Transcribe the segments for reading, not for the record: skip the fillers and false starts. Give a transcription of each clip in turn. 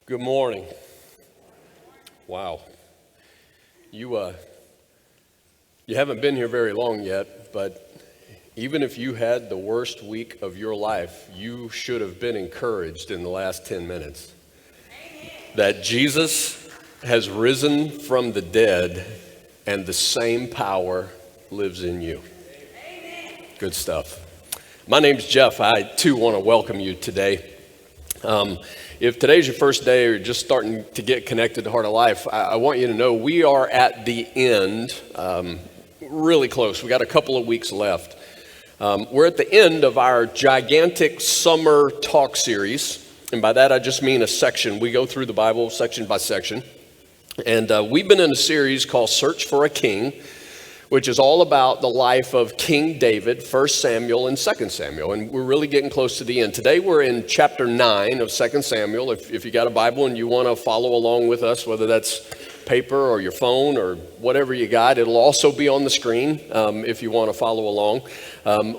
Good morning. Wow. You haven't been here very long yet, but even if you had the worst week of your life, you should have been encouraged in the last 10 minutes that Jesus has risen from the dead and the same power lives in you. Good stuff. My name's Jeff. I too want to welcome you today. If today's your first day or you're just starting to get connected to Heart of Life, I want you to know we are at the end, really close. We got a couple of weeks left. We're at the end of our gigantic summer talk series, and by that I just mean a section. We go through the Bible section by section, and we've been in a series called Search for a King, which is all about the life of King David, 1 Samuel and 2 Samuel. And we're really getting close to the end. Today we're in chapter 9 of 2 Samuel. If you got a Bible and you want to follow along with us, whether that's paper or your phone or whatever you got, it'll also be on the screen if you want to follow along.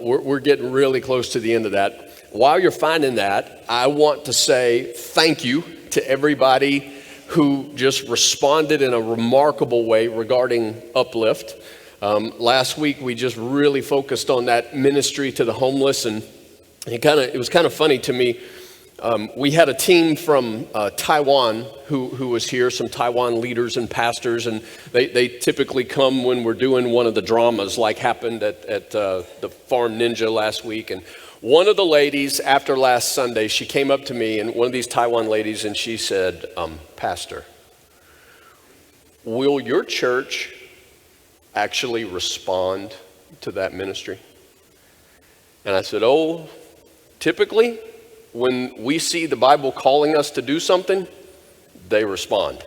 We're getting really close to the end of that. While you're finding that, I want to say thank you to everybody who just responded in a remarkable way regarding Uplift. Last week we just really focused on that ministry to the homeless, and it was kind of funny to me. We had a team from Taiwan who was here, some Taiwan leaders and pastors, and they typically come when we're doing one of the dramas like happened at the Farm Ninja last week. And one of the ladies after last Sunday, she came up to me, and one of these Taiwan ladies, and she said, Pastor, will your church actually respond to that ministry? And I said, typically when we see the Bible calling us to do something, they respond.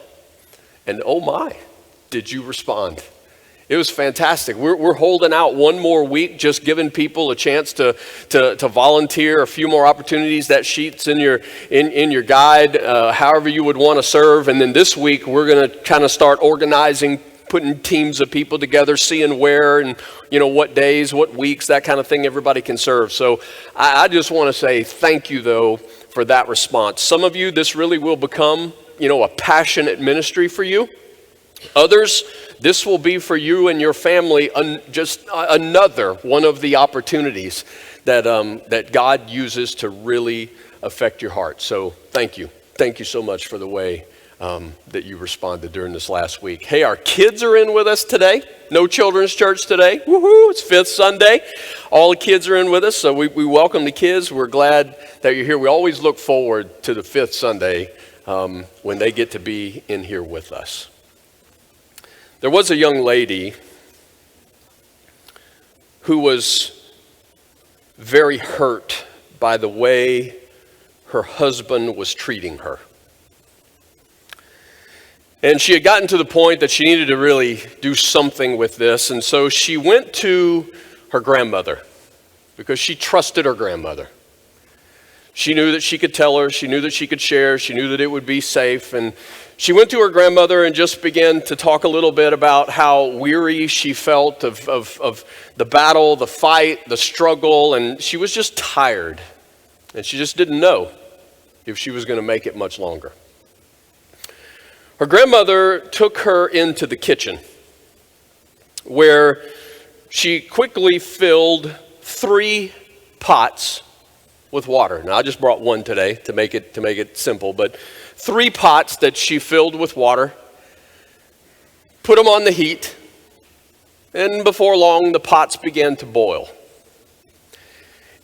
And oh my, did you respond? It was fantastic. We're holding out one more week, just giving people a chance to volunteer, a few more opportunities. That sheet's in your guide, however you would want to serve. And then this week we're going to kind of start organizing, putting teams of people together, seeing where and what days, what weeks, that kind of thing everybody can serve. So I just want to say thank you though for that response. Some of you, this really will become a passionate ministry for you. Others, this will be for you and your family just another one of the opportunities that God uses to really affect your heart. So thank you so much for the way that you responded during this last week. Hey, our kids are in with us today. No children's church today. Woohoo! It's Fifth Sunday. All the kids are in with us, so we welcome the kids. We're glad that you're here. We always look forward to the Fifth Sunday when they get to be in here with us. There was a young lady who was very hurt by the way her husband was treating her. And she had gotten to the point that she needed to really do something with this. And so she went to her grandmother because she trusted her grandmother. She knew that she could tell her, she knew that she could share, she knew that it would be safe. And she went to her grandmother and just began to talk a little bit about how weary she felt of the battle, the fight, the struggle. And she was just tired. And she just didn't know if she was going to make it much longer. Her grandmother took her into the kitchen where she quickly filled 3 pots with water. Now I just brought one today to make it simple, but 3 pots that she filled with water, put them on the heat, and before long the pots began to boil.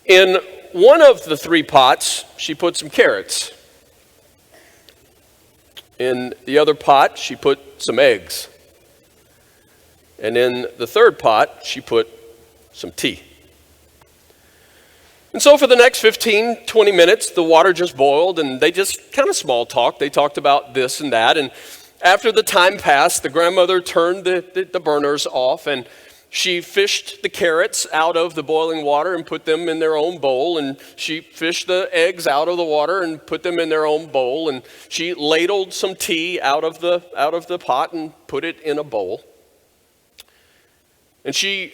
In one of the 3 pots, she put some carrots. In the other pot, she put some eggs. And in the third pot, she put some tea. And so for the next 15, 20 minutes, the water just boiled, and they just kind of small talked. They talked about this and that. And after the time passed, the grandmother turned the burners off, and she fished the carrots out of the boiling water and put them in their own bowl, and she fished the eggs out of the water and put them in their own bowl, and she ladled some tea out of the pot and put it in a bowl. And she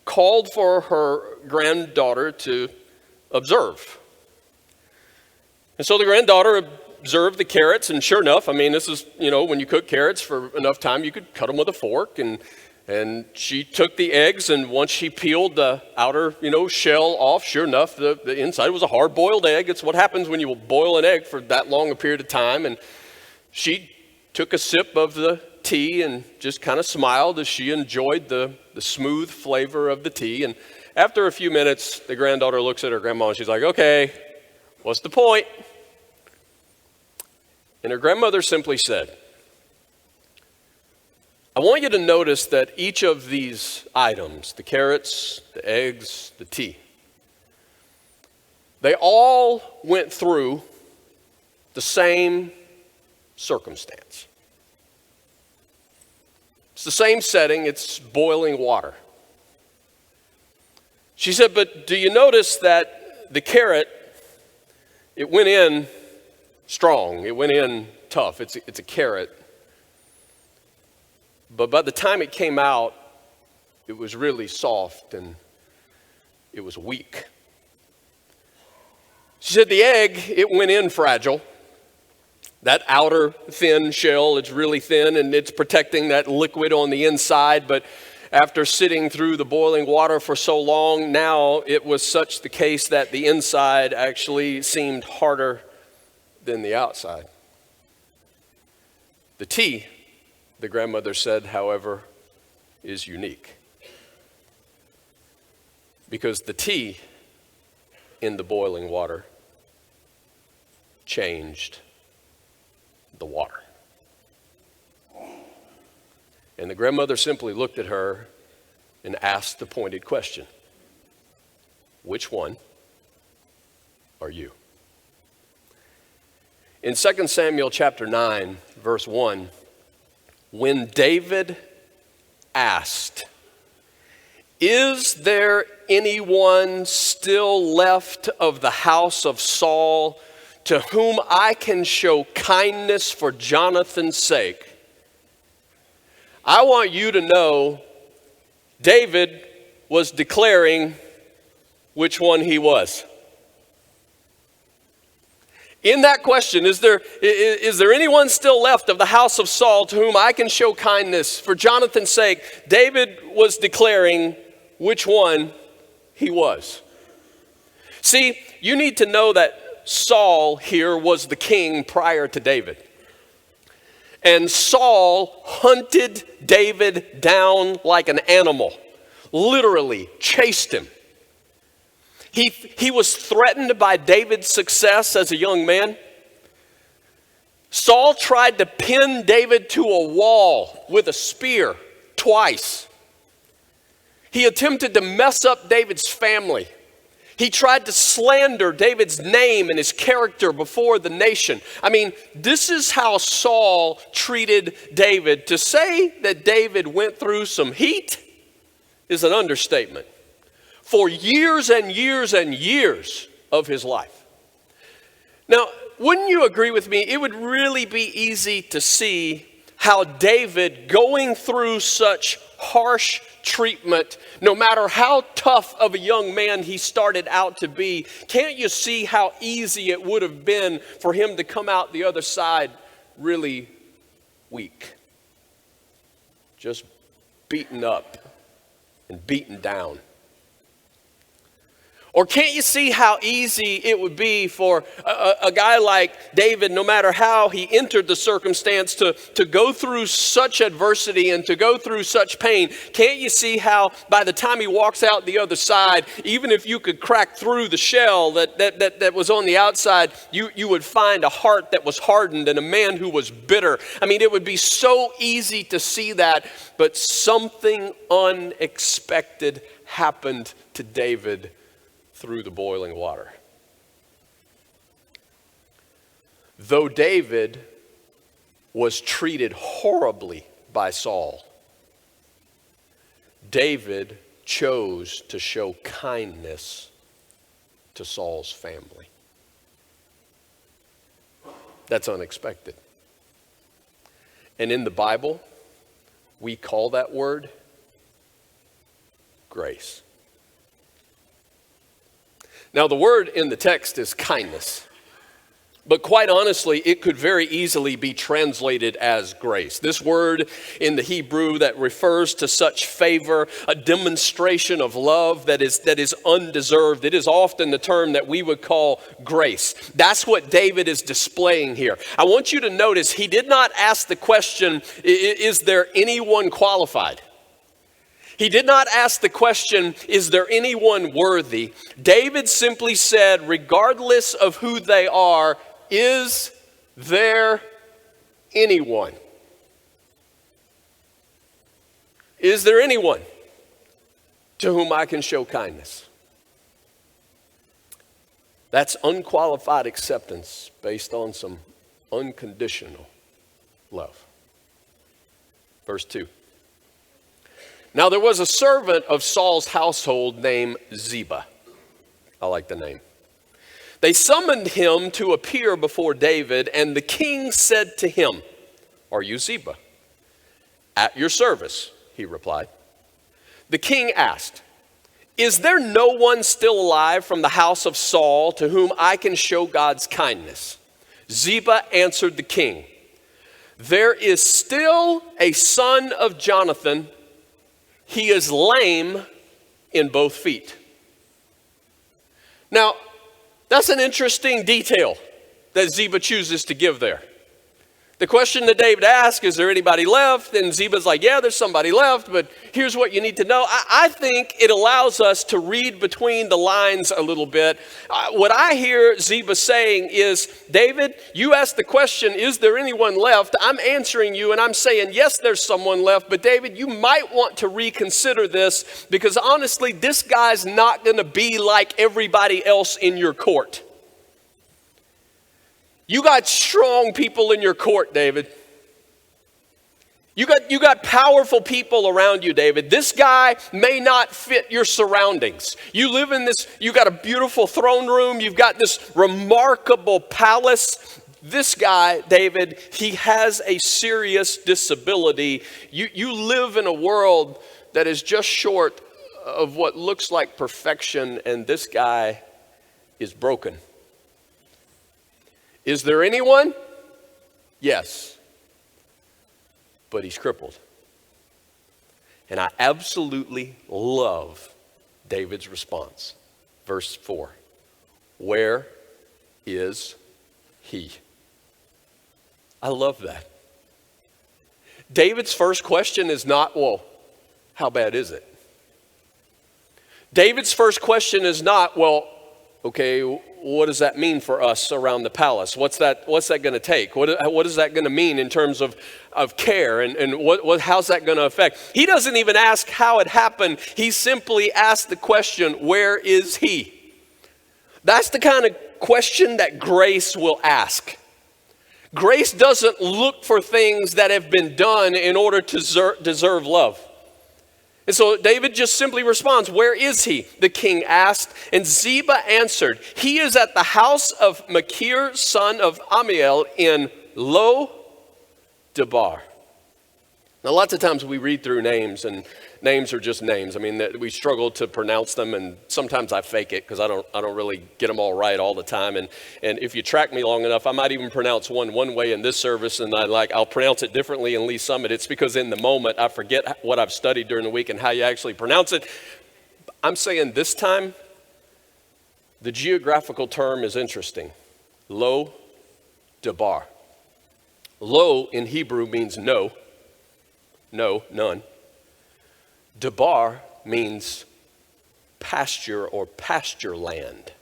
called for her granddaughter to observe. And so the granddaughter observed the carrots, and sure enough, I mean, this is, when you cook carrots for enough time, you could cut them with a fork, and she took the eggs, and once she peeled the outer, shell off, sure enough, the inside was a hard-boiled egg. It's what happens when you boil an egg for that long a period of time, and she took a sip of the tea and just kind of smiled as she enjoyed the smooth flavor of the tea. And after a few minutes, the granddaughter looks at her grandma and she's like, "Okay, what's the point?" And her grandmother simply said, "I want you to notice that each of these items, the carrots, the eggs, the tea, they all went through the same circumstance. It's the same setting, it's boiling water." She said, "But do you notice that the carrot, it went in strong, it went in tough, it's a carrot. But by the time it came out, it was really soft and it was weak." She said, "The egg, it went in fragile. That outer thin shell, it's really thin and it's protecting that liquid on the inside. But after sitting through the boiling water for so long, now it was such the case that the inside actually seemed harder than the outside. The tea," the grandmother said, "however, is unique. Because the tea in the boiling water changed the water." And the grandmother simply looked at her and asked the pointed question, "Which one are you?" In 2 Samuel chapter 9, verse 1, when David asked, "Is there anyone still left of the house of Saul to whom I can show kindness for Jonathan's sake?" I want you to know David was declaring which one he was. In that question, is there anyone still left of the house of Saul to whom I can show kindness for Jonathan's sake? David was declaring which one he was. See, you need to know that Saul here was the king prior to David. And Saul hunted David down like an animal, literally chased him. He was threatened by David's success as a young man. Saul tried to pin David to a wall with a spear twice. He attempted to mess up David's family. He tried to slander David's name and his character before the nation. I mean, this is how Saul treated David. To say that David went through some heat is an understatement. For years and years and years of his life. Now, wouldn't you agree with me? It would really be easy to see how David, going through such harsh treatment, no matter how tough of a young man he started out to be, can't you see how easy it would have been for him to come out the other side really weak? Just beaten up and beaten down. Or can't you see how easy it would be for a guy like David, no matter how he entered the circumstance, to go through such adversity and to go through such pain? Can't you see how by the time he walks out the other side, even if you could crack through the shell that was on the outside, you would find a heart that was hardened and a man who was bitter? I mean, it would be so easy to see that, but something unexpected happened to David through the boiling water. Though David was treated horribly by Saul, David chose to show kindness to Saul's family. That's unexpected. And in the Bible, we call that word grace. Now, the word in the text is kindness. But quite honestly, it could very easily be translated as grace. This word in the Hebrew that refers to such favor, a demonstration of love that is undeserved. It is often the term that we would call grace. That's what David is displaying here. I want you to notice he did not ask the question, is there anyone qualified? He did not ask the question, is there anyone worthy? David simply said, regardless of who they are, is there anyone? Is there anyone to whom I can show kindness? That's unqualified acceptance based on some unconditional love. Verse 2. Now there was a servant of Saul's household named Ziba. I like the name. They summoned him to appear before David, and the king said to him, "Are you Ziba?" "At your service," he replied. The king asked, "Is there no one still alive from the house of Saul to whom I can show God's kindness?" Ziba answered the king, "There is still a son of Jonathan. He is lame in both feet." Now, that's an interesting detail that Ziba chooses to give there. The question that David asked, is there anybody left? And Ziba's like, yeah, there's somebody left, but here's what you need to know. I think it allows us to read between the lines a little bit. What I hear Ziba saying is, David, you asked the question, is there anyone left? I'm answering you and I'm saying, yes, there's someone left, but David, you might want to reconsider this because honestly, this guy's not going to be like everybody else in your court. You got strong people in your court, David. You got powerful people around you, David. This guy may not fit your surroundings. You live in this, you got a beautiful throne room. You've got this remarkable palace. This guy, David, he has a serious disability. You live in a world that is just short of what looks like perfection, and this guy is broken. Is there anyone? Yes. But he's crippled. And I absolutely love David's response. Verse 4. Where is he? I love that. David's first question is not, well, how bad is it? David's first question is not, well, okay, what does that mean for us around the palace? What's that going to take? What is that going to mean in terms of care? And how's that going to affect? He doesn't even ask how it happened. He simply asks the question, where is he? That's the kind of question that grace will ask. Grace doesn't look for things that have been done in order to deserve love. And so David just simply responds, where is he? The king asked, and Ziba answered, he is at the house of Machir, son of Amiel, in Lo-debar. Now, lots of times we read through names, and names are just names. I mean, we struggle to pronounce them, and sometimes I fake it because I don't really get them all right all the time. And if you track me long enough, I might even pronounce one way in this service, and I'll pronounce it differently in Lee Summit. It's because in the moment I forget what I've studied during the week and how you actually pronounce it. I'm saying this time, the geographical term is interesting. Lo-debar. Lo in Hebrew means no. No, none. Debar means pasture or pasture land.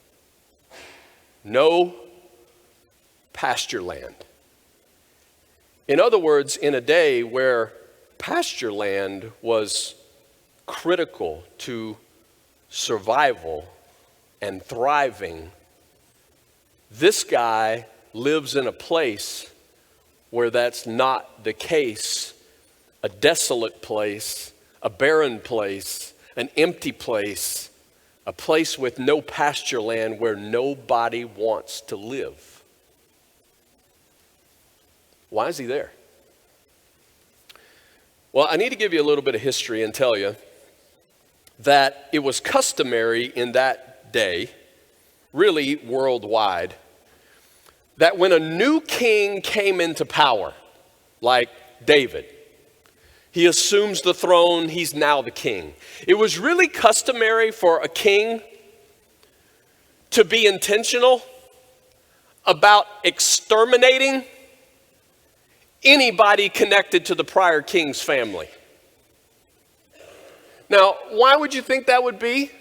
No pasture land. In other words, in a day where pasture land was critical to survival and thriving, this guy lives in a place where that's not the case. A desolate place, a barren place, an empty place, a place with no pasture land where nobody wants to live. Why is he there? Well, I need to give you a little bit of history and tell you that it was customary in that day, really worldwide, that when a new king came into power, like David, he assumes the throne, he's now the king. It was really customary for a king to be intentional about exterminating anybody connected to the prior king's family. Now, why would you think that would be?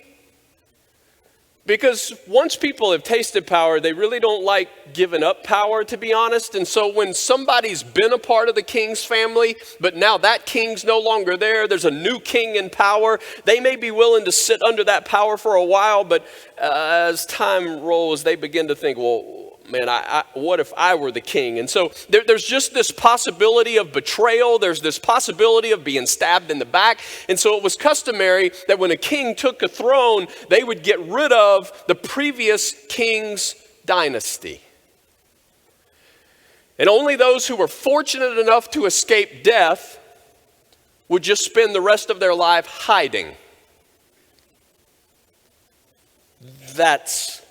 Because once people have tasted power, they really don't like giving up power, to be honest. And so when somebody's been a part of the king's family, but now that king's no longer there, there's a new king in power, they may be willing to sit under that power for a while, but as time rolls, they begin to think, well, man, what if I were the king? And so there's just this possibility of betrayal. There's this possibility of being stabbed in the back. And so it was customary that when a king took a throne, they would get rid of the previous king's dynasty. And only those who were fortunate enough to escape death would just spend the rest of their life hiding. That's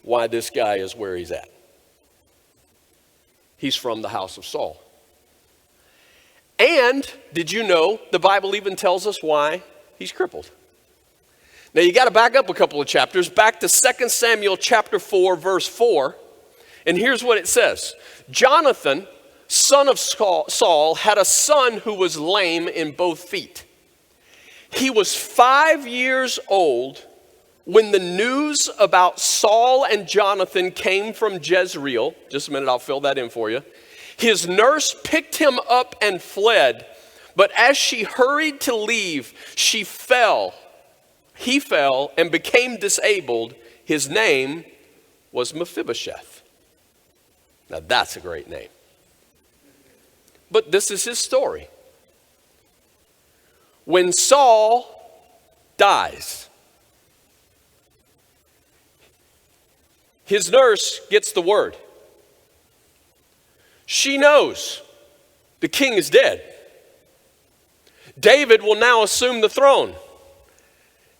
why this guy is where he's at. He's from the house of Saul. And did you know the Bible even tells us why he's crippled? Now you got to back up a couple of chapters, back to 2 Samuel chapter 4, verse 4. And here's what it says. Jonathan, son of Saul, had a son who was lame in both feet. He was 5 years old when the news about Saul and Jonathan came from Jezreel. Just a minute, I'll fill that in for you. His nurse picked him up and fled, but as she hurried to leave, he fell and became disabled. His name was Mephibosheth. Now that's a great name. But this is his story. When Saul dies, his nurse gets the word. She knows the king is dead. David will now assume the throne.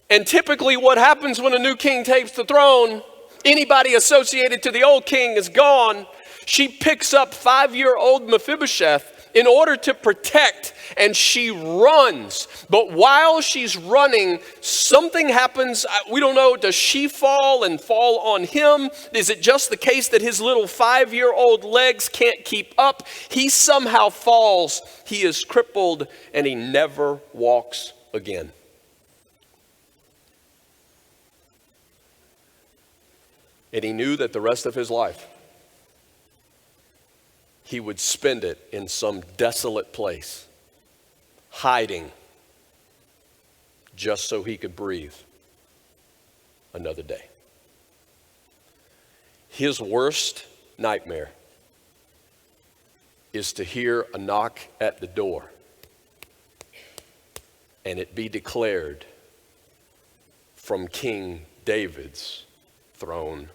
And typically what happens when a new king takes the throne, anybody associated to the old king is gone. She picks up 5-year-old Mephibosheth in order to protect, and she runs. But while she's running, something happens. We don't know. Does she fall and fall on him? Is it just the case that his little 5-year-old legs can't keep up? He somehow falls. He is crippled, and he never walks again. And he knew that the rest of his life, he would spend it in some desolate place, hiding, just so he could breathe another day. His worst nightmare is to hear a knock at the door and it be declared from King David's throne,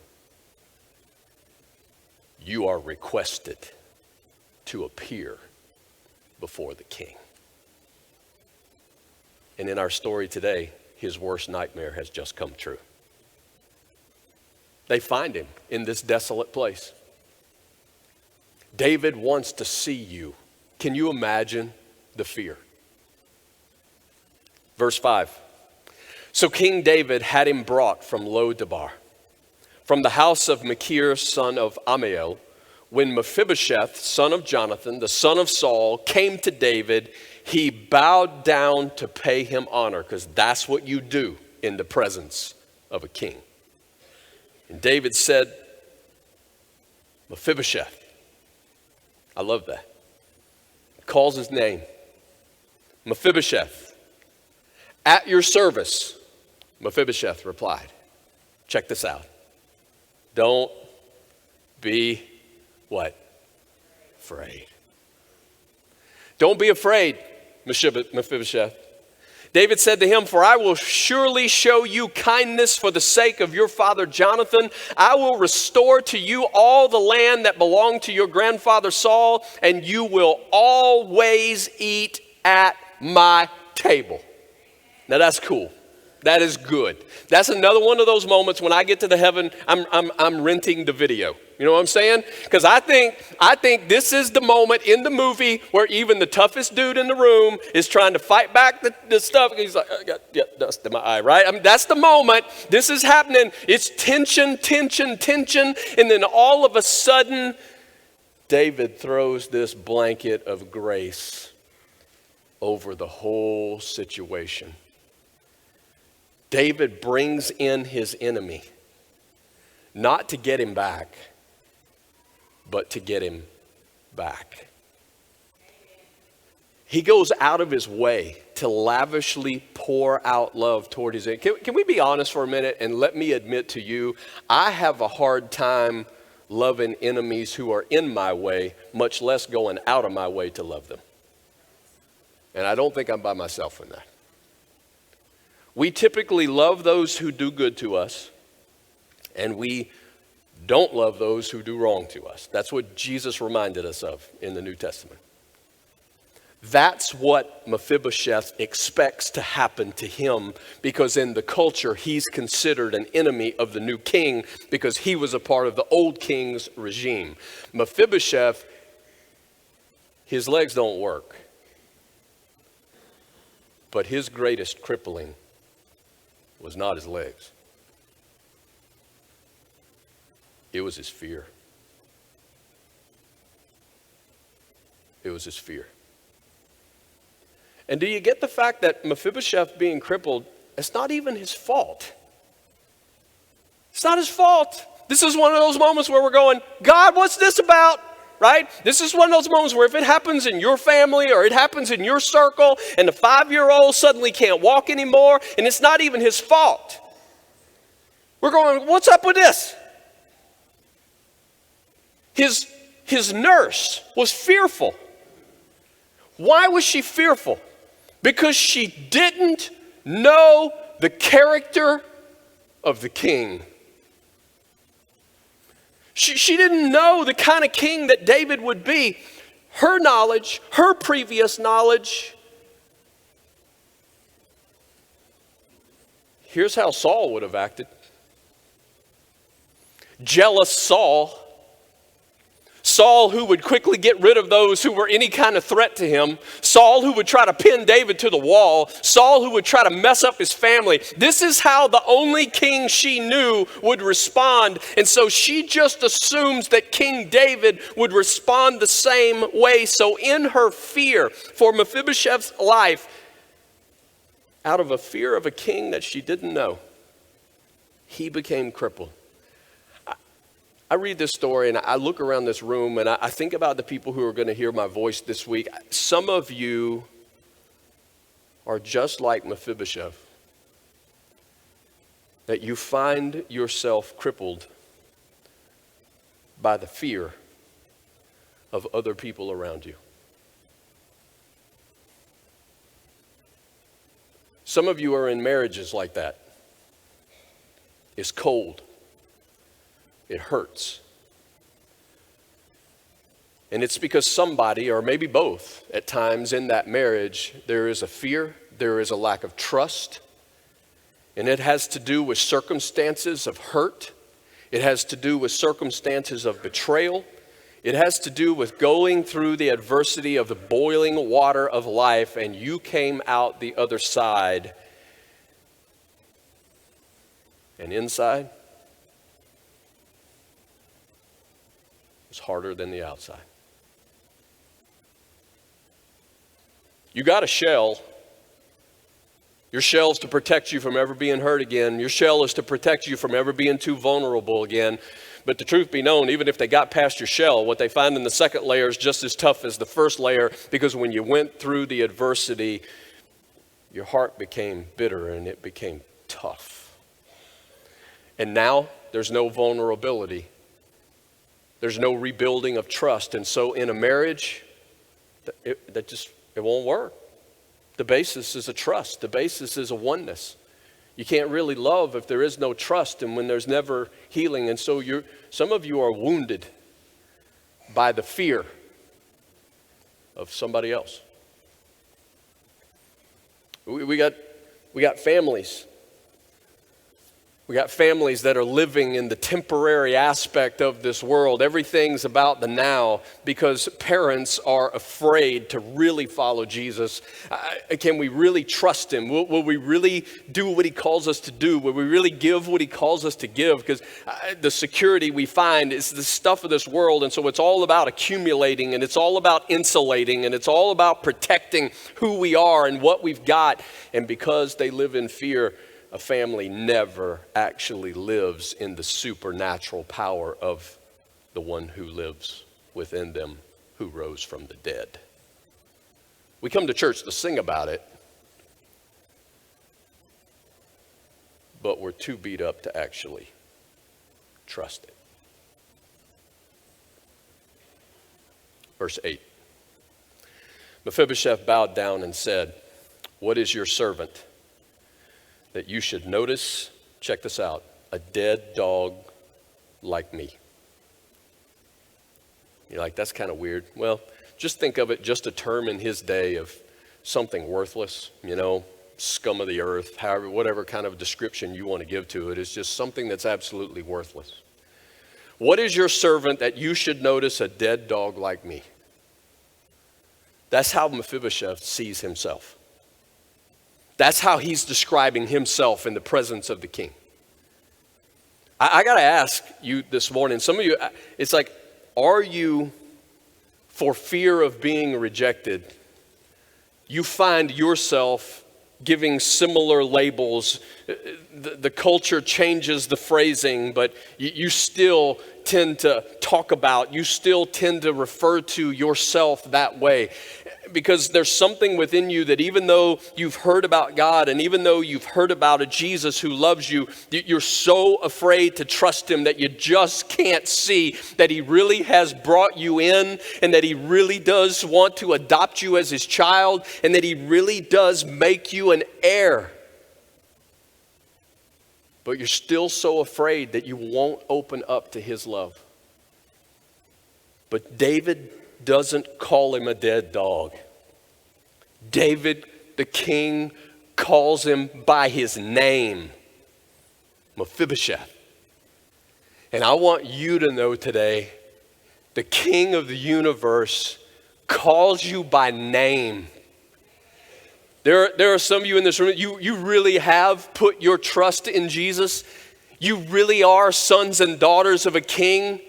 "You are requested to appear before the king." And in our story today, his worst nightmare has just come true. They find him in this desolate place. David wants to see you. Can you imagine the fear? Verse 5. So King David had him brought from Lo-debar, from the house of Machir, son of Ammiel. When Mephibosheth, son of Jonathan, the son of Saul, came to David, he bowed down to pay him honor, because that's what you do in the presence of a king. And David said, Mephibosheth. I love that. He calls his name. Mephibosheth. At your service. Mephibosheth replied. Check this out. Don't be what? Afraid. Don't be afraid, Mephibosheth. David said to him, for I will surely show you kindness for the sake of your father Jonathan. I will restore to you all the land that belonged to your grandfather Saul, and you will always eat at my table. Now that's cool. That is good. That's another one of those moments when I get to the heaven, I'm renting the video. You know what I'm saying? Because I think this is the moment in the movie where even the toughest dude in the room is trying to fight back the stuff. He's like, I got dust in my eye, right? I mean, that's the moment. This is happening. It's tension, tension, tension. And then all of a sudden, David throws this blanket of grace over the whole situation. David brings in his enemy, not to get him back, but to get him back. He goes out of his way to lavishly pour out love toward his enemy. Can we be honest for a minute and let me admit to you, I have a hard time loving enemies who are in my way, much less going out of my way to love them. And I don't think I'm by myself in that. We typically love those who do good to us, and we don't love those who do wrong to us. That's what Jesus reminded us of in the New Testament. That's what Mephibosheth expects to happen to him, because in the culture, he's considered an enemy of the new king because he was a part of the old king's regime. Mephibosheth, his legs don't work, but his greatest crippling was not his legs. It was his fear. It was his fear. And do you get the fact that Mephibosheth being crippled, it's not even his fault. It's not his fault. This is one of those moments where we're going, God, what's this about? Right? This is one of those moments where if it happens in your family or it happens in your circle and the 5-year-old suddenly can't walk anymore and it's not even his fault. We're going, what's up with this? His nurse was fearful. Why was she fearful? Because she didn't know the character of the king. She didn't know the kind of king that David would be. Her knowledge, her previous knowledge. Here's how Saul would have acted. Jealous Saul. Saul who would quickly get rid of those who were any kind of threat to him. Saul who would try to pin David to the wall. Saul who would try to mess up his family. This is how the only king she knew would respond. And so she just assumes that King David would respond the same way. So in her fear for Mephibosheth's life, out of a fear of a king that she didn't know, he became crippled. I read this story and I look around this room and I think about the people who are going to hear my voice this week. Some of you are just like Mephibosheth, that you find yourself crippled by the fear of other people around you. Some of you are in marriages like that. It's cold. It hurts. And it's because somebody, or maybe both, at times in that marriage, there is a fear, there is a lack of trust, and it has to do with circumstances of hurt. It has to do with circumstances of betrayal. It has to do with going through the adversity of the boiling water of life, and you came out the other side. And inside, it's harder than the outside. You got a shell. Your shell's to protect you from ever being hurt again. Your shell is to protect you from ever being too vulnerable again. But the truth be known, even if they got past your shell, what they find in the second layer is just as tough as the first layer, because when you went through the adversity, your heart became bitter and it became tough. And now there's no vulnerability. There's no rebuilding of trust. And so in a marriage, it won't work. The basis is a trust. The basis is a oneness. You can't really love if there is no trust and when there's never healing. And so some of you are wounded by the fear of somebody else. We got families We got families that are living in the temporary aspect of this world. Everything's about the now because parents are afraid to really follow Jesus. Can we really trust him? Will we really do what he calls us to do? Will we really give what he calls us to give? Because the security we find is the stuff of this world. And so it's all about accumulating, and it's all about insulating, and it's all about protecting who we are and what we've got. And because they live in fear, a family never actually lives in the supernatural power of the one who lives within them, who rose from the dead. We come to church to sing about it, but we're too beat up to actually trust it. Verse 8. Mephibosheth bowed down and said, "What is your servant that you should notice," check this out, "a dead dog like me?" You're like, that's kind of weird. Well, just think of it, just a term in his day of something worthless, scum of the earth, however, whatever kind of description you want to give to it. It's just something that's absolutely worthless. What is your servant that you should notice a dead dog like me? That's how Mephibosheth sees himself. That's how he's describing himself in the presence of the king. I got to ask you this morning, some of you, it's like, are you, for fear of being rejected, you find yourself giving similar labels? The culture changes the phrasing, but you still tend to talk about, you still tend to refer to yourself that way. Because there's something within you that even though you've heard about God and even though you've heard about a Jesus who loves you, you're so afraid to trust him that you just can't see that he really has brought you in, and that he really does want to adopt you as his child, and that he really does make you an heir. But you're still so afraid that you won't open up to his love. But David doesn't call him a dead dog. David, the king, calls him by his name, Mephibosheth. And I want you to know today, the king of the universe calls you by name. There are some of you in this room, you really have put your trust in Jesus. You really are sons and daughters of a king.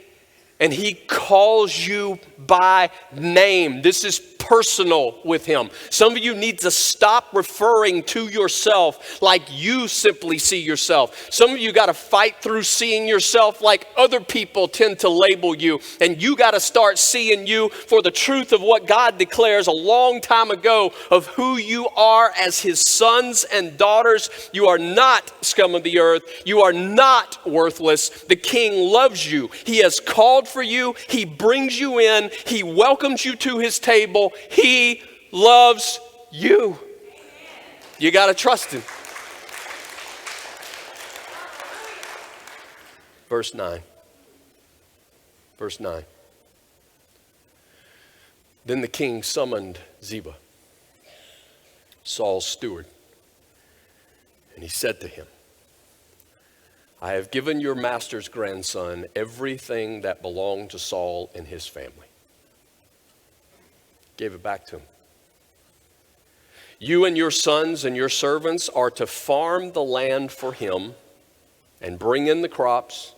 And he calls you by name. This is personal with him. Some of you need to stop referring to yourself like you simply see yourself. Some of you got to fight through seeing yourself like other people tend to label you. And you got to start seeing you for the truth of what God declares a long time ago of who you are as his sons and daughters. You are not scum of the earth. You are not worthless. The king loves you. He has called for you. He brings you in. He welcomes you to his table. He loves you. You got to trust him. Verse 9. Verse 9. Then the king summoned Ziba, Saul's steward, and he said to him, "I have given your master's grandson everything that belonged to Saul and his family." Gave it back to him. "You and your sons and your servants are to farm the land for him and bring in the crops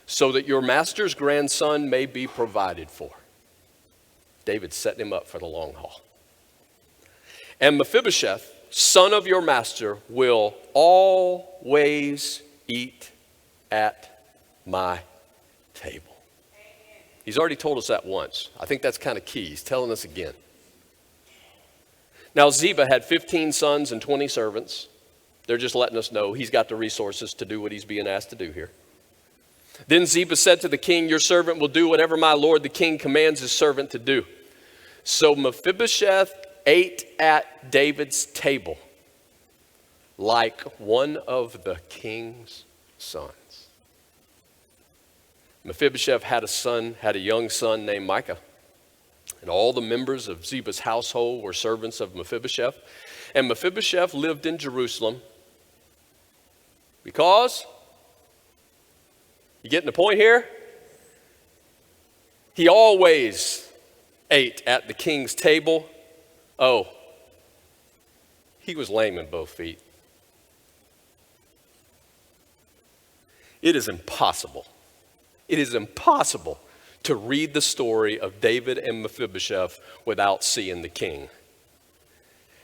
so that your master's grandson may be provided for." David set him up for the long haul. "And Mephibosheth, son of your master, will always eat at my table." He's already told us that once. I think that's kind of key. He's telling us again. Now, Ziba had 15 sons and 20 servants. They're just letting us know he's got the resources to do what he's being asked to do here. Then Ziba said to the king, "Your servant will do whatever my lord the king commands his servant to do." So Mephibosheth ate at David's table like one of the king's sons. Mephibosheth had a young son named Micah. And all the members of Ziba's household were servants of Mephibosheth. And Mephibosheth lived in Jerusalem because You getting the point here? He always ate at the king's table. Oh, he was lame in both feet. It is impossible to read the story of David and Mephibosheth without seeing the king.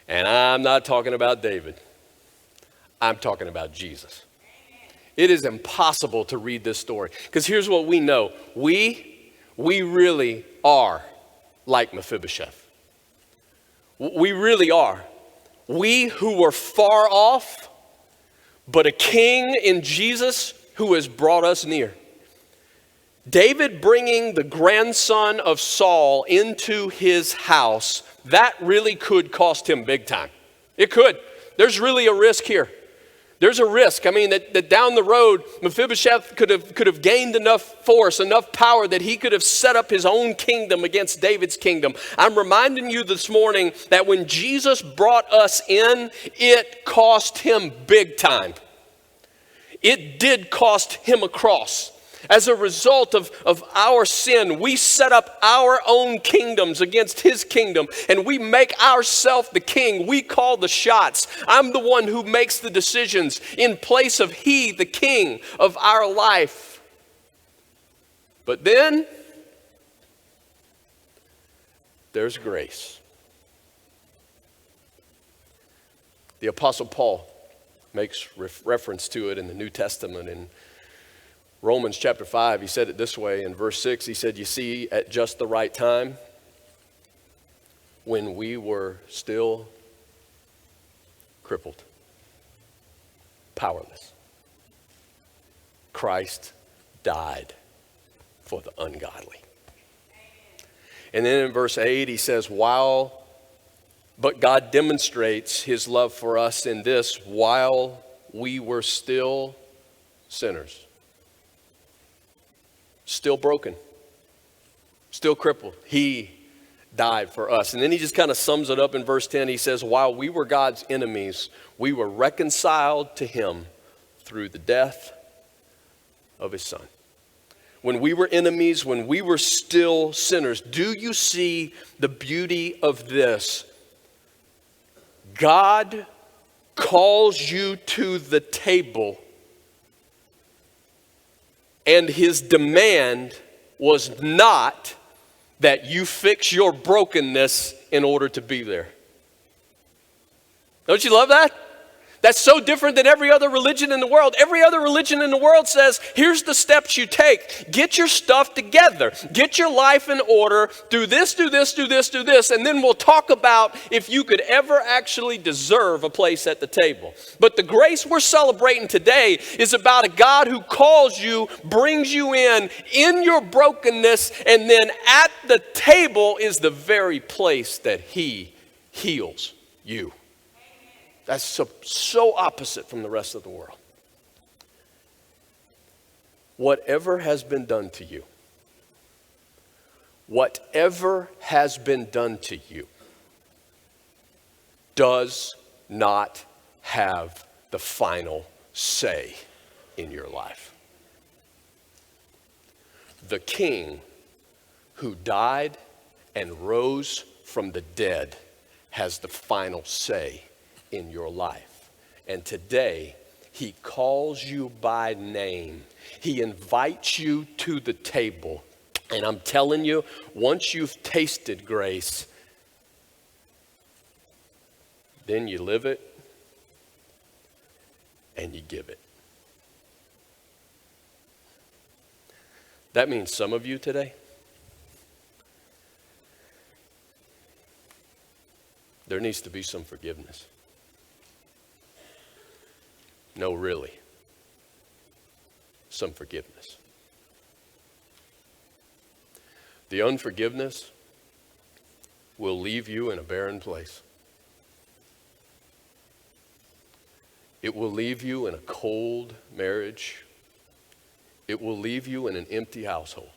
And I'm not talking about David. I'm talking about Jesus. It is impossible to read this story. Because here's what we know. We really are like Mephibosheth. We really are. We who were far off, but a king in Jesus who has brought us near. David bringing the grandson of Saul into his house, that really could cost him big time. It could. There's really a risk here. There's a risk. I mean, that down the road, Mephibosheth could have gained enough force, enough power that he could have set up his own kingdom against David's kingdom. I'm reminding you this morning that when Jesus brought us in, it cost him big time. It did cost him a cross. As a result of our sin, we set up our own kingdoms against his kingdom, and we make ourselves the king. We call the shots. I'm the one who makes the decisions in place of he, the king of our life. But then, there's grace. The Apostle Paul makes reference to it in the New Testament. In Romans chapter 5, he said it this way in verse 6. He said, you see, at just the right time, when we were still crippled, powerless, Christ died for the ungodly. And then in verse 8, he says, but God demonstrates his love for us in this, while we were still sinners, still broken, still crippled, he died for us. And then he just kind of sums it up in verse 10. He says, while we were God's enemies, we were reconciled to him through the death of his son. When we were enemies, when we were still sinners, do you see the beauty of this? God calls you to the table, and his demand was not that you fix your brokenness in order to be there. Don't you love that? That's so different than every other religion in the world. Every other religion in the world says, here's the steps you take. Get your stuff together. Get your life in order. Do this, do this, do this, do this. And then we'll talk about if you could ever actually deserve a place at the table. But the grace we're celebrating today is about a God who calls you, brings you in your brokenness, and then at the table is the very place that he heals you. That's so opposite from the rest of the world. Whatever has been done to you, does not have the final say in your life. The King who died and rose from the dead has the final say in your life. And today, he calls you by name. He invites you to the table. And I'm telling you, once you've tasted grace, then you live it and you give it. That means some of you today, there needs to be some forgiveness. No, really. Some forgiveness. The unforgiveness will leave you in a barren place. It will leave you in a cold marriage. It will leave you in an empty household.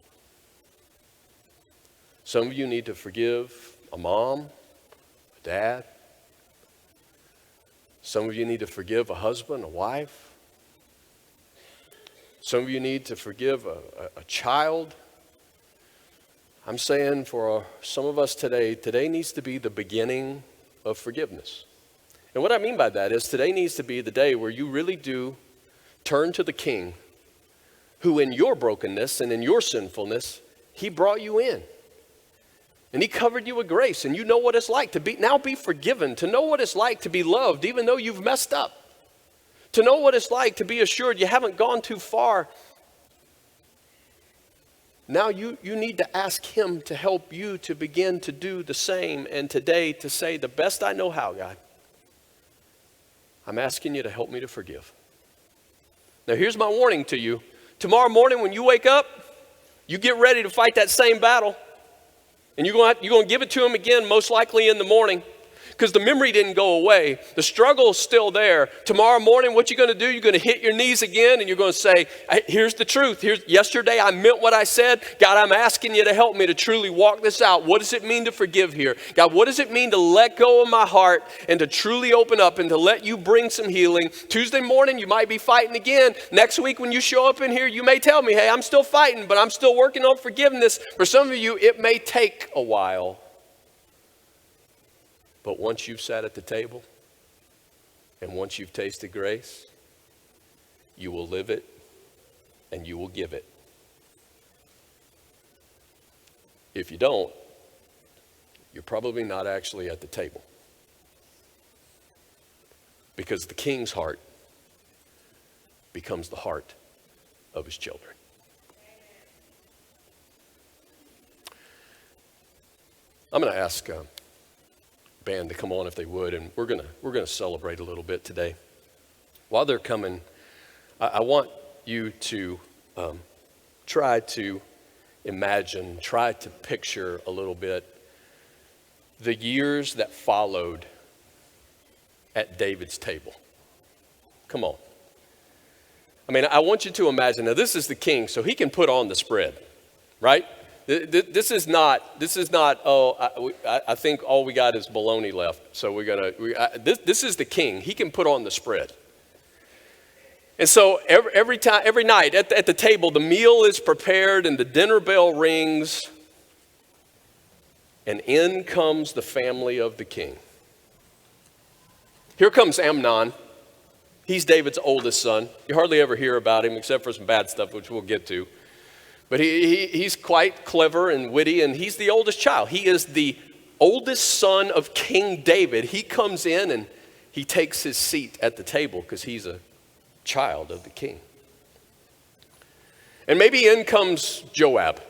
Some of you need to forgive a mom, a dad. Some of you need to forgive a husband, a wife. Some of you need to forgive a child. I'm saying for some of us today needs to be the beginning of forgiveness. And what I mean by that is today needs to be the day where you really do turn to the King who in your brokenness and in your sinfulness, he brought you in. And he covered you with grace, and you know what it's like to be forgiven, to know what it's like to be loved even though you've messed up, to know what it's like to be assured you haven't gone too far. Now you need to ask him to help you to begin to do the same, and today to say, the best I know how, God, I'm asking you to help me to forgive. Now here's my warning to you. Tomorrow morning when you wake up, you get ready to fight that same battle. And you're going to give it to him again, most likely in the morning, because the memory didn't go away. The struggle is still there. Tomorrow morning, what you're going to do, you're going to hit your knees again, and you're going to say, here's the truth. Yesterday, I meant what I said. God, I'm asking you to help me to truly walk this out. What does it mean to forgive here? God, what does it mean to let go of my heart and to truly open up and to let you bring some healing? Tuesday morning, you might be fighting again. Next week, when you show up in here, you may tell me, hey, I'm still fighting, but I'm still working on forgiveness. For some of you, it may take a while. But once you've sat at the table and once you've tasted grace, you will live it and you will give it. If you don't, you're probably not actually at the table. Because the King's heart becomes the heart of his children. I'm going to ask band to come on if they would, and we're gonna celebrate a little bit today. While they're coming, I want you to try to imagine, try to picture a little bit the years that followed at David's table. Come on. I mean, I want you to imagine, now this is the king, so he can put on the spread, right? This is not, I think all we got is bologna left. So this is the king. He can put on the spread. And so every night at the table, the meal is prepared and the dinner bell rings. And in comes the family of the king. Here comes Amnon. He's David's oldest son. You hardly ever hear about him except for some bad stuff, which we'll get to. But he's quite clever and witty, and he's the oldest child. He is the oldest son of King David. He comes in and he takes his seat at the table because he's a child of the king. And maybe in comes Joab.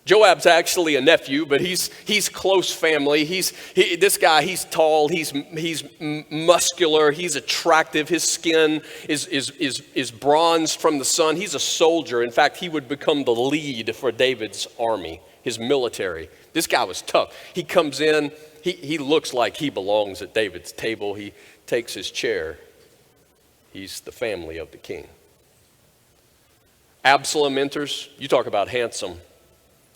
Joab's actually a nephew, but he's close family. This guy, he's tall, he's muscular, he's attractive. His skin is bronze from the sun. He's a soldier. In fact, he would become the lead for David's army, his military. This guy was tough. He comes in, he looks like he belongs at David's table. He takes his chair. He's the family of the king. Absalom enters. You talk about handsome.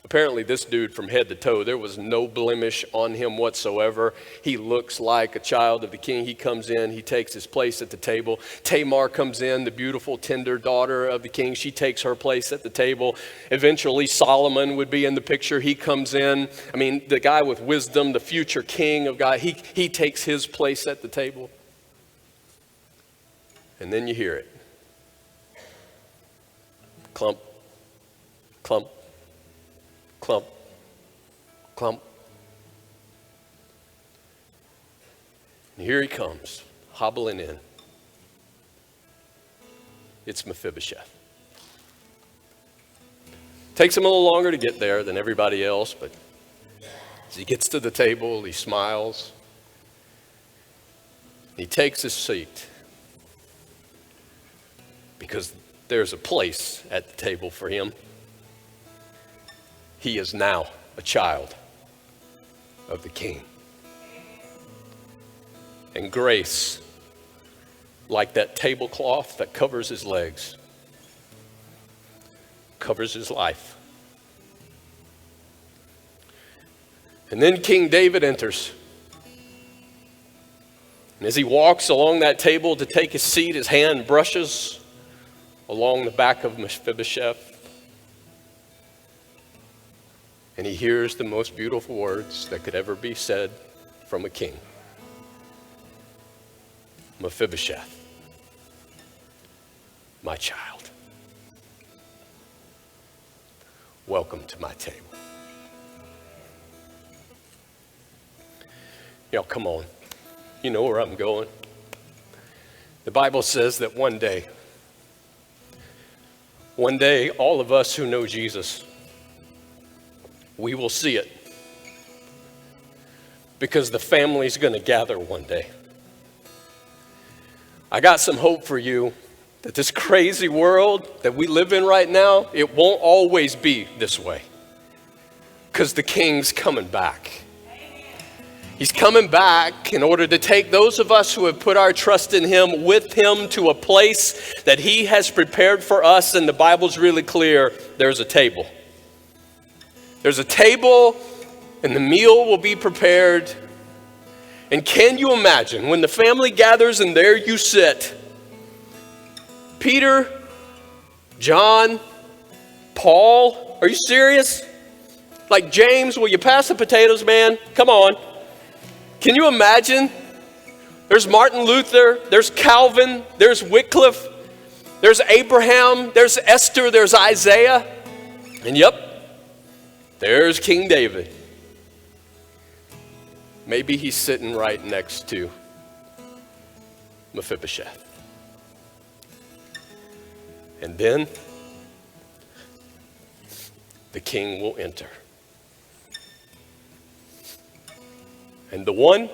Apparently this dude from head to toe, there was no blemish on him whatsoever. He looks like a child of the king. He comes in, he takes his place at the table. Tamar comes in, the beautiful, tender daughter of the king. She takes her place at the table. Eventually Solomon would be in the picture. He comes in. I mean, the guy with wisdom, the future king of God, he takes his place at the table. And then you hear it. Clump, clump. Clump, clump. And here he comes, hobbling in. It's Mephibosheth. Takes him a little longer to get there than everybody else, but as he gets to the table, he smiles. He takes his seat because there's a place at the table for him. He is now a child of the king. And grace, like that tablecloth that covers his legs, covers his life. And then King David enters. And as he walks along that table to take his seat, his hand brushes along the back of Mephibosheth. And he hears the most beautiful words that could ever be said from a king. Mephibosheth, my child, welcome to my table. Y'all, come on. You know where I'm going. The Bible says that one day, all of us who know Jesus, we will see it. Because the family's going to gather one day. I got some hope for you that this crazy world that we live in right now, it won't always be this way. Because the King's coming back. He's coming back in order to take those of us who have put our trust in him with him to a place that he has prepared for us. And the Bible's really clear. There's a table. There's a table and the meal will be prepared. And can you imagine when the family gathers and there you sit, Peter, John, Paul, are you serious? Like James, will you pass the potatoes, man? Come on. Can you imagine? There's Martin Luther, there's Calvin, there's Wycliffe, there's Abraham, there's Esther, there's Isaiah, and yep, there's King David. Maybe he's sitting right next to Mephibosheth. And then the king will enter. And the one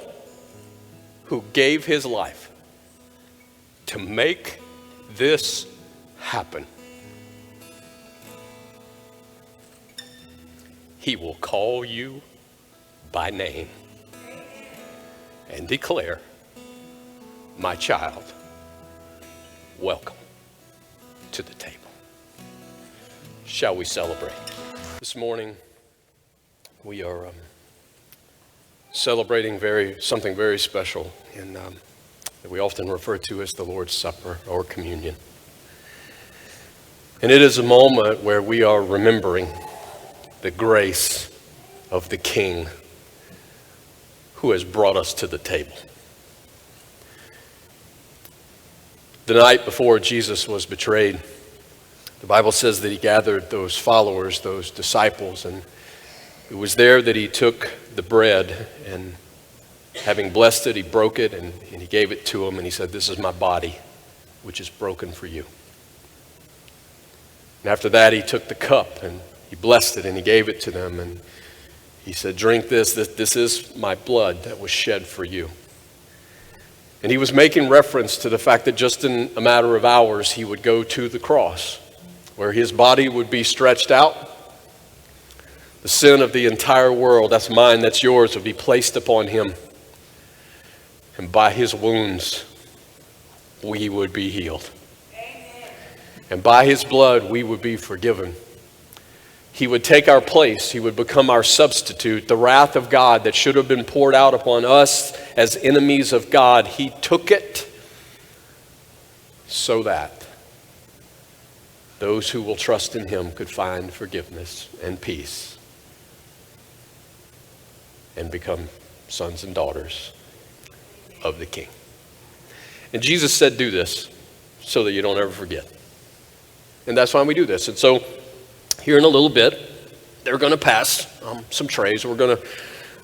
who gave his life to make this happen, he will call you by name and declare, my child, welcome to the table. Shall we celebrate? This morning, we are celebrating something very special that we often refer to as the Lord's Supper or communion. And it is a moment where we are remembering the grace of the King who has brought us to the table. The night before Jesus was betrayed, the Bible says that he gathered those followers, those disciples, and it was there that he took the bread and having blessed it, he broke it and he gave it to them and he said, this is my body, which is broken for you. And after that, he took the cup and he blessed it and he gave it to them and he said, drink this is my blood that was shed for you. And he was making reference to the fact that just in a matter of hours, he would go to the cross where his body would be stretched out. The sin of the entire world, that's mine, that's yours, would be placed upon him. And by his wounds, we would be healed. And by his blood, we would be forgiven. He would take our place. He would become our substitute. The wrath of God that should have been poured out upon us as enemies of God, he took it so that those who will trust in him could find forgiveness and peace and become sons and daughters of the King. And Jesus said, do this so that you don't ever forget. And that's why we do this. And so here in a little bit, they're going to pass some trays. We're going to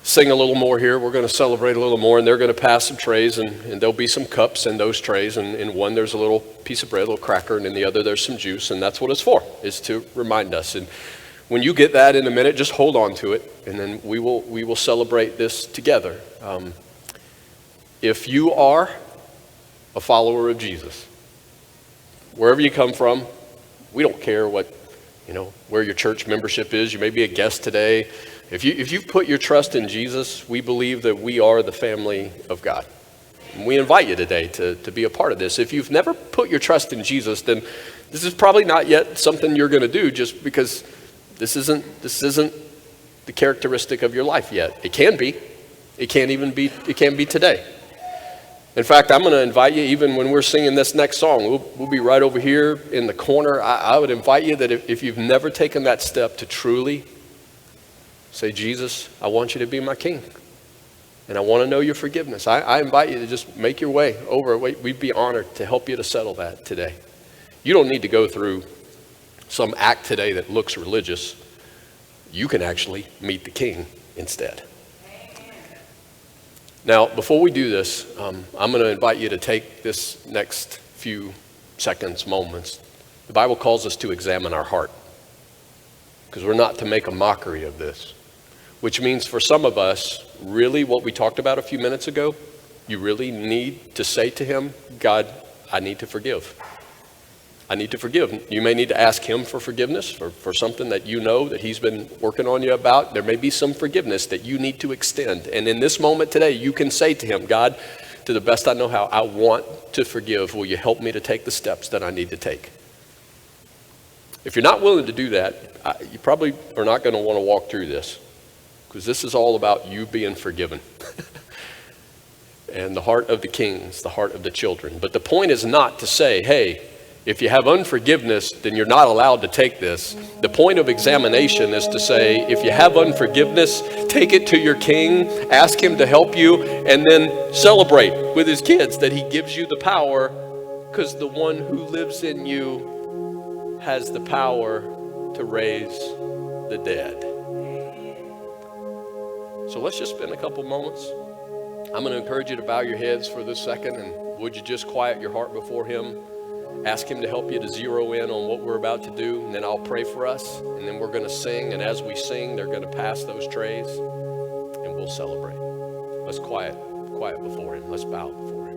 sing a little more here. We're going to celebrate a little more, and they're going to pass some trays, and there'll be some cups in those trays. And in one, there's a little piece of bread, a little cracker, and in the other, there's some juice. And that's what it's for, is to remind us. And when you get that in a minute, just hold on to it, and then we will celebrate this together. If you are a follower of Jesus, wherever you come from, we don't care where your church membership is. You may be a guest today. If you've put your trust in Jesus, we believe that we are the family of God. And we invite you today to be a part of this. If you've never put your trust in Jesus, then this is probably not yet something you're going to do, just because this isn't the characteristic of your life yet. It can be. It can be today. In fact, I'm going to invite you, even when we're singing this next song, we'll be right over here in the corner. I would invite you that if you've never taken that step to truly say, Jesus, I want you to be my king, and I want to know your forgiveness. I invite you to just make your way over. We'd be honored to help you to settle that today. You don't need to go through some act today that looks religious. You can actually meet the king instead. Now, before we do this, I'm going to invite you to take this next few seconds, moments. The Bible calls us to examine our heart, because we're not to make a mockery of this, which means for some of us, really what we talked about a few minutes ago, you really need to say to him, God, I need to forgive. I need to forgive. You may need to ask him for forgiveness for something that you know that he's been working on you about. There may be some forgiveness that you need to extend. And in this moment today, you can say to him, God, to the best I know how, I want to forgive. Will you help me to take the steps that I need to take? If you're not willing to do that, you probably are not going to want to walk through this, because this is all about you being forgiven. And the heart of the king is the heart of the children. But the point is not to say, hey, if you have unforgiveness, then you're not allowed to take this. The point of examination is to say, if you have unforgiveness, take it to your king, ask him to help you, and then celebrate with his kids that he gives you the power, because the one who lives in you has the power to raise the dead. So let's just spend a couple moments. I'm going to encourage you to bow your heads for this second, and would you just quiet your heart before him? Ask him to help you to zero in on what we're about to do, and then I'll pray for us, and then we're going to sing, and as we sing, they're going to pass those trays, and we'll celebrate. Let's quiet before him. Let's bow before him.